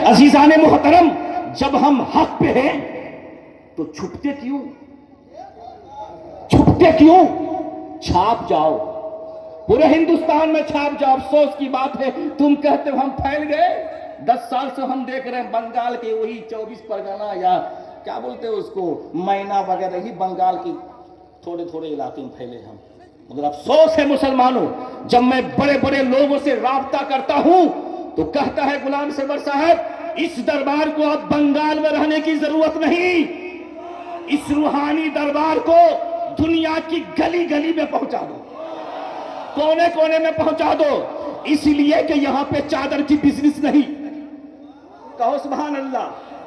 عزیزان محترم، جب ہم حق پہ ہیں تو چھپتے کیوں؟ چھپتے کیوں؟ چھاپ جاؤ، پورے ہندوستان میں چھاپ جاؤ۔ افسوس کی بات ہے تم کہتے ہو ہم پھیل گئے۔ 10 سال سے ہم دیکھ رہے ہیں بنگال کے وہی 24 پرگنہ یا کیا بولتے ہیں اس کو، مینا وغیرہ ہی بنگال کی تھوڑے تھوڑے علاقے میں پھیلے ہم۔ مگر افسوس ہے مسلمانوں، جب میں بڑے بڑے لوگوں سے رابطہ کرتا ہوں تو کہتا ہے غلام سرور صاحب اس دربار کو اب بنگال میں رہنے کی ضرورت نہیں، اس روحانی دربار کو دنیا کی گلی گلی میں پہنچا دو، کونے کونے میں پہنچا دو، اس لیے کہ یہاں پہ چادر کی بزنس نہیں، کہو سبحان اللہ،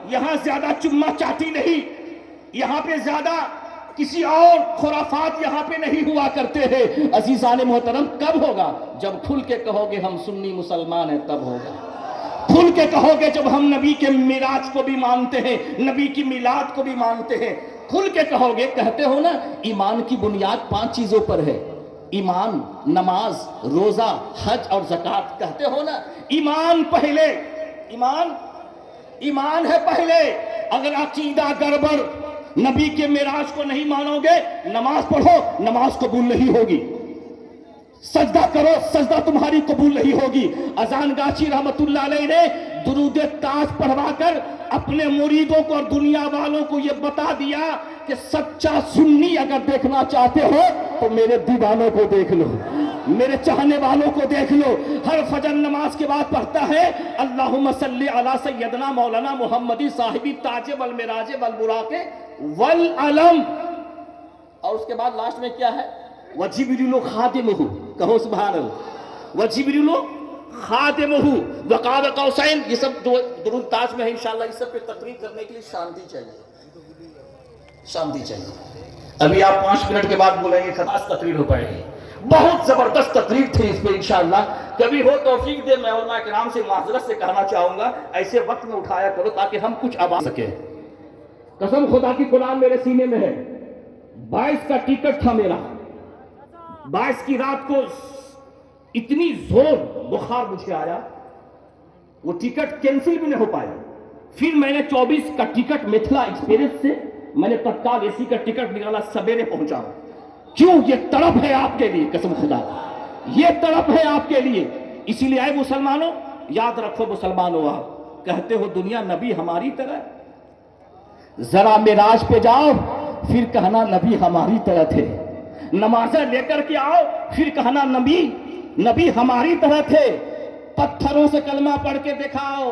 یہاں زیادہ چما چاٹی نہیں، یہاں پہ زیادہ کسی اور خرافات یہاں پہ نہیں ہوا کرتے ہیں۔ عزیزان محترم، کب ہوگا؟ جب کھل کے کہو گے ہم سنی مسلمان ہیں، تب ہوگا۔ کھل کے کہو گے جب ہم نبی کے معراج کو بھی مانتے ہیں، نبی کی میلاد کو بھی مانتے ہیں، کھل کے کہو گے۔ کہتے ہو نا ایمان کی بنیاد 5 چیزوں پر ہے، ایمان، نماز، روزہ، حج اور زکوٰۃ۔ کہتے ہو نا ایمان پہلے، ایمان ہے پہلے۔ اگر عقیدہ گڑبڑ، نبی کے معراج کو نہیں مانو گے، نماز پڑھو، نماز قبول نہیں ہوگی، سجدہ کرو، سجدہ تمہاری قبول نہیں ہوگی۔ اذان گاچھی رحمت اللہ علیہ نے درود تاج پڑھوا کر اپنے مریدوں کو اور دنیا والوں کو یہ بتا دیا کہ سچا سنی اگر دیکھنا چاہتے ہو تو میرے دیوانوں کو دیکھ لو، میرے چاہنے والوں کو دیکھ لو۔ ہر فجر نماز کے بعد پڑھتا ہے اللہم صلی علی سیدنا مولانا محمدی صاحبی تاج والمراج والبراق والعلم، اور اس کے بعد لاسٹ میں کیا ہے؟ وجبریل خادمہ، کہو سبحان اللہ، وجبریل خادمہ وقاب قوسین۔ یہ سب درود تاج میں ہے، انشاءاللہ اس سب پہ تقریر کرنے کے لیے شانتی چاہیے، شانتی چاہیے۔ ابھی آپ 5 منٹ کے بعد بولیں گے خلاص تقریر ہو پائے گی، بہت زبردست تقریر تھی اس پہ۔ انشاءاللہ کبھی ہو توفیق دے، میں علماء کرام سے معذرت سے کہنا چاہوں گا ایسے وقت میں اٹھایا کرو تاکہ ہم کچھ آواز سکیں۔ قسم خدا کی قرآن میرے سینے میں ہے، 22 کا ٹکٹ تھا میرا، 22 کی رات کو اتنی زور بخار مجھے آیا، وہ ٹکٹ کینسل بھی نہیں ہو پایا۔ پھر میں نے 24 کا ٹکٹ میتھلا ایکسپریس سے میں نے تتکال اے سی کا ٹکٹ نکالا، سویرے پہنچا۔ کیوں؟ یہ تڑپ ہے آپ کے لیے، قسم خدا، یہ تڑپ ہے آپ کے لیے۔ اسی لیے آئے مسلمانوں، یاد رکھو مسلمانوں، آپ کہتے ہو دنیا نبی ہماری طرح، ذرا معراج پہ جاؤ پھر کہنا نبی ہماری طرح تھے، نمازیں لے کر کے آؤ پھر کہنا نبی ہماری طرح تھے، پتھروں سے کلمہ پڑھ کے دکھاؤ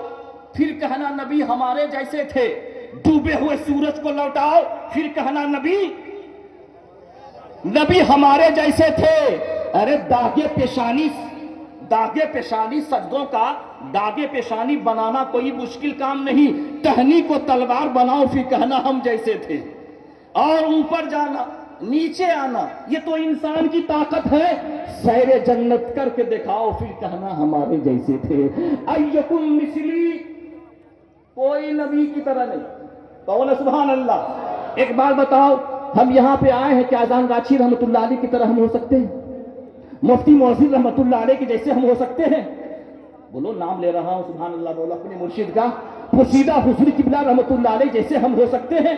پھر کہنا نبی ہمارے جیسے تھے، ڈوبے ہوئے سورج کو لوٹاؤ پھر کہنا نبی ہمارے جیسے تھے۔ ارے داغے پیشانی سجدوں کا داغے پیشانی بنانا کوئی مشکل کام نہیں، ٹہنی کو تلوار بناؤ پھر کہنا ہم جیسے تھے، اور اوپر جانا نیچے آنا یہ تو انسان کی طاقت ہے، سیر جنت کر کے دکھاؤ پھر کہنا ہمارے جیسے تھے۔ ایکم مثلی، کوئی نبی کی طرح نہیں، کہو نا سبحان اللہ۔ ایک بات بتاؤ، ہم یہاں پہ آئے ہیں کہ اذان گاچھی رحمت اللہ علیہ کی طرح ہم ہو سکتے ہیں؟ مفتی معزز رحمت اللہ علیہ کی جیسے ہم ہو سکتے ہیں؟ بولو، نام لے رہا ہوں، سبحان اللہ بولو اپنے مرشد کا۔ پوشیدہ حضور قبلہ رحمت اللہ علیہ جیسے ہم ہو سکتے ہیں؟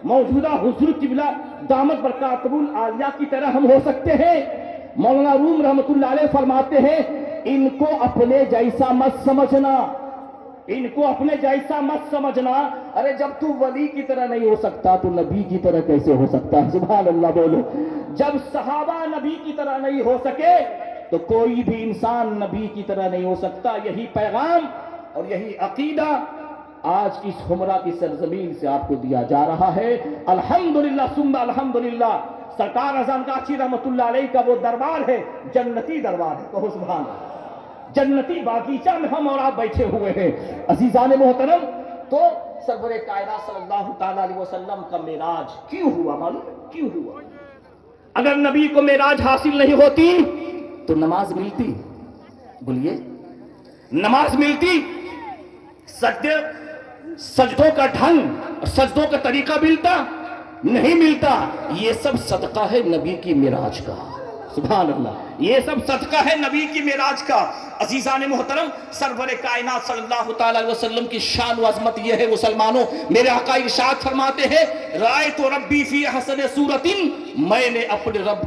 موجودہ حضور قبلہ دامت برکاتہ العالیہ کی طرح ہم ہو سکتے ہیں؟ مولانا روم رحمت اللہ علیہ فرماتے ہیں ان کو اپنے جیسا مت سمجھنا، ان کو اپنے جیسا مت سمجھنا۔ ارے جب تو ولی کی طرح نہیں ہو سکتا تو نبی کی طرح کیسے ہو سکتا ہے؟ سبحان اللہ بولو۔ جب صحابہ نبی کی طرح نہیں ہو سکے تو کوئی بھی انسان نبی کی طرح نہیں ہو سکتا۔ یہی پیغام اور یہی عقیدہ آج اس حمرہ کی سرزمین سے آپ کو دیا جا رہا ہے۔ الحمدللہ ثم الحمدللہ، سرکار اذان گاچھی رحمت اللہ علیہ کا وہ دربار ہے، جنتی دربار ہے، کہو سبحان اللہ۔ جنتی باغیچہ میں ہم اور آپ بیٹھے ہوئے ہیں۔ عزیزان محترم، تو سرور کائنات صلی اللہ تعالی علیہ وسلم کا معراج کیوں ہوا؟ معلوم ہے کیوں ہوا؟ اگر نبی کو معراج حاصل نہیں ہوتی تو نماز ملتی؟ بولیے، نماز ملتی؟ سجدوں کا ڈھنگ اور سجدوں کا طریقہ ملتا؟ نہیں ملتا۔ یہ سب صدقہ ہے نبی کی معراج کا۔ سبحان اللہ، یہ سب صدقہ ہے نبی کی معراج کا۔ عزیزان محترم، سرور کائنات صلی اللہ تعالی علیہ وسلم کی شان و عظمت یہ ہے مسلمانوں، میرے آقا ارشاد فرماتے ہیں رائے تو ربی فی حسن صورت، میں نے اپنے رب